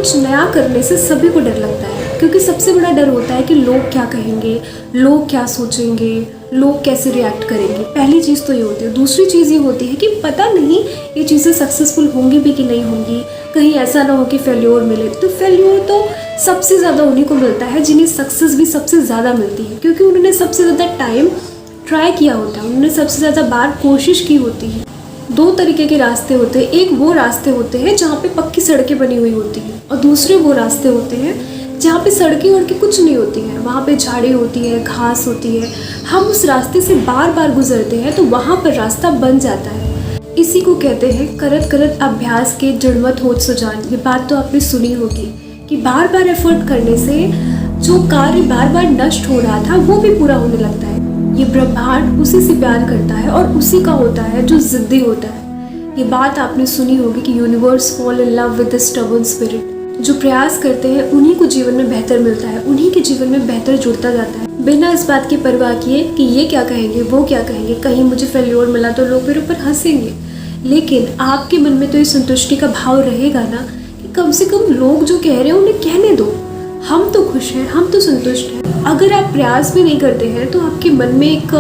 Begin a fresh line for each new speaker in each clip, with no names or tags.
कुछ नया करने से सभी को डर लगता है, क्योंकि सबसे बड़ा डर होता है कि लोग क्या कहेंगे, लोग क्या सोचेंगे, लोग कैसे रिएक्ट करेंगे। पहली चीज़ तो ये होती है। दूसरी चीज़ ये होती है कि पता नहीं ये चीज़ें सक्सेसफुल होंगी भी कि नहीं होंगी, कहीं ऐसा ना हो कि फेल्योर मिले। तो फेल्योर तो सबसे ज़्यादा उन्हीं को मिलता है जिन्हें सक्सेस भी सबसे ज़्यादा मिलती है, क्योंकि उन्होंने सबसे ज़्यादा टाइम ट्राई किया होता है, उन्होंने सबसे ज़्यादा बार कोशिश की होती है। दो तरीके के रास्ते होते हैं, एक वो रास्ते होते हैं जहाँ पे पक्की सड़कें बनी हुई होती हैं, और दूसरे वो रास्ते होते हैं जहाँ पे सड़कें वड़कें कुछ नहीं होती हैं, वहाँ पे झाड़ी होती है, घास होती है। हम उस रास्ते से बार बार गुजरते हैं तो वहाँ पर रास्ता बन जाता है। इसी को कहते हैं करत करत अभ्यास के जड़मत होत सुजान। ये बात तो आपने सुनी होगी कि बार बार एफर्ट करने से जो कार्य बार बार नष्ट हो रहा था वो भी पूरा होने लगता है। ये ब्रह्मांड उसी से प्यार करता है और उसी का होता है जो जिद्दी होता है। ये बात आपने सुनी होगी कि universe fall in love with the stubborn spirit. जो प्रयास करते हैं उन्हीं को जीवन में बेहतर मिलता है, उन्हीं के जीवन में बेहतर जुड़ता जाता है, बिना इस बात की परवाह किए कि ये क्या कहेंगे, वो क्या कहेंगे, कहीं मुझे फेल्योर मिला तो लोग मेरे ऊपर हंसेंगे। लेकिन आपके मन में तो ये संतुष्टि का भाव रहेगा ना कि कम से कम लोग जो कह रहे हैं उन्हें कहने दो, हम तो खुश हैं, हम तो संतुष्ट हैं। अगर आप प्रयास भी नहीं करते हैं तो आपके मन में एक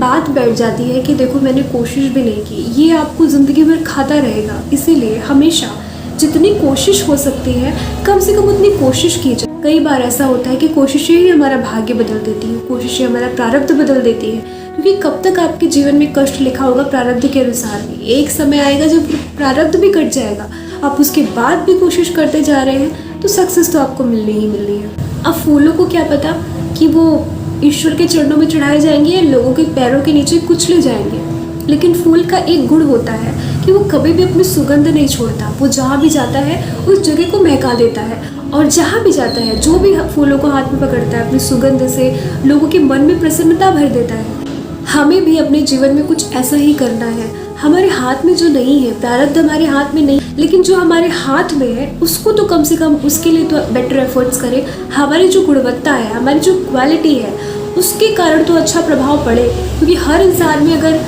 बात बैठ जाती है कि देखो मैंने कोशिश भी नहीं की, ये आपको ज़िंदगी भर खाता रहेगा। इसीलिए हमेशा जितनी कोशिश हो सकती है कम से कम उतनी कोशिश की जाए। कई बार ऐसा होता है कि कोशिशें ही हमारा भाग्य बदल देती हैं, कोशिशें हमारा प्रारब्ध बदल देती हैं, क्योंकि कब तक आपके जीवन में कष्ट लिखा होगा प्रारब्ध के अनुसार भी। एक समय आएगा जब प्रारब्ध भी कट जाएगा, आप उसके बाद भी कोशिश करते जा रहे हैं तो सक्सेस तो आपको मिलनी ही मिलनी है। अब फूलों को क्या पता कि वो ईश्वर के चरणों में चढ़ाए जाएंगे या लोगों के पैरों के नीचे कुचले जाएंगे, लेकिन फूल का एक गुण होता है कि वो कभी भी अपनी सुगंध नहीं छोड़ता। वो जहाँ भी जाता है उस जगह को महका देता है, और जहाँ भी जाता है जो भी फूलों को हाथ में पकड़ता है अपनी सुगंध से लोगों के मन में प्रसन्नता भर देता है। हमें भी अपने जीवन में कुछ ऐसा ही करना है। हमारे हाथ में जो नहीं है, प्रारब्ध हमारे हाथ में नहीं, लेकिन जो हमारे हाथ में है उसको तो कम से कम उसके लिए तो बेटर एफर्ट्स करें। हमारी जो गुणवत्ता है, हमारी जो क्वालिटी है, उसके कारण तो अच्छा प्रभाव पड़े, क्योंकि हर इंसान में अगर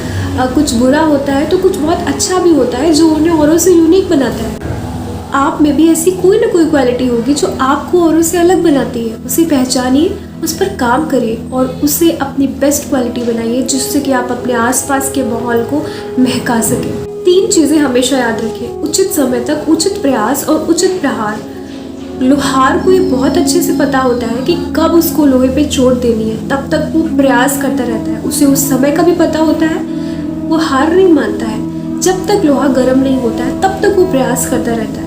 कुछ बुरा होता है तो कुछ बहुत अच्छा भी होता है जो उन्हें औरों से यूनिक बनाता है। आप में भी ऐसी कोई ना कोई क्वालिटी होगी जो आपको औरों से अलग बनाती है। उसे पहचानिए, उस पर काम करिए और उसे अपनी बेस्ट क्वालिटी बनाइए, जिससे कि आप अपने आसपास के माहौल को महका सकें। 3 चीज़ें हमेशा याद रखें: उचित समय तक उचित प्रयास और उचित प्रहार। लोहार को ये बहुत अच्छे से पता होता है कि कब उसको लोहे पे चोट देनी है, तब तक वो प्रयास करता रहता है। उसे उस समय का भी पता होता है, वो हार नहीं मानता है। जब तक लोहा गर्म नहीं होता है तब तक वो प्रयास करता रहता है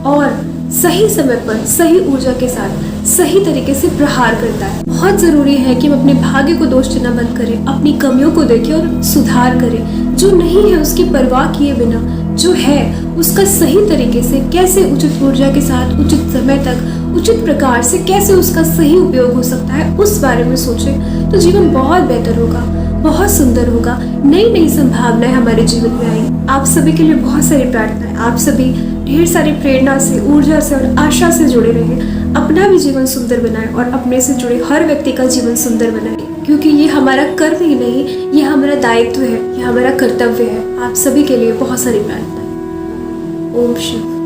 और सही समय पर सही ऊर्जा के साथ सही तरीके से प्रहार करता है। बहुत ज़रूरी है कि हम अपने भाग्य को दोष देना बंद करें, अपनी कमियों को देखें और सुधार करें। जो नहीं है उसकी परवाह किए बिना जो है उसका सही तरीके से कैसे उचित ऊर्जा के साथ उचित समय तक उचित प्रकार से कैसे उसका सही उपयोग हो सकता है उस बारे में सोचें तो जीवन बहुत बेहतर होगा, बहुत सुंदर होगा। नई नई संभावनाएं हमारे जीवन में आएंगी। आप सभी के लिए बहुत सारी प्रार्थनाएं। आप सभी ढेर सारी प्रेरणा से, ऊर्जा से और आशा से जुड़े रहें। अपना भी जीवन सुंदर बनाएं और अपने से जुड़े हर व्यक्ति का जीवन सुंदर बनाएं, क्योंकि ये हमारा कर्म ही नहीं, ये हमारा दायित्व है, ये हमारा कर्तव्य है। आप सभी के लिए बहुत सारी प्रार्थनाएं। ओम शिव।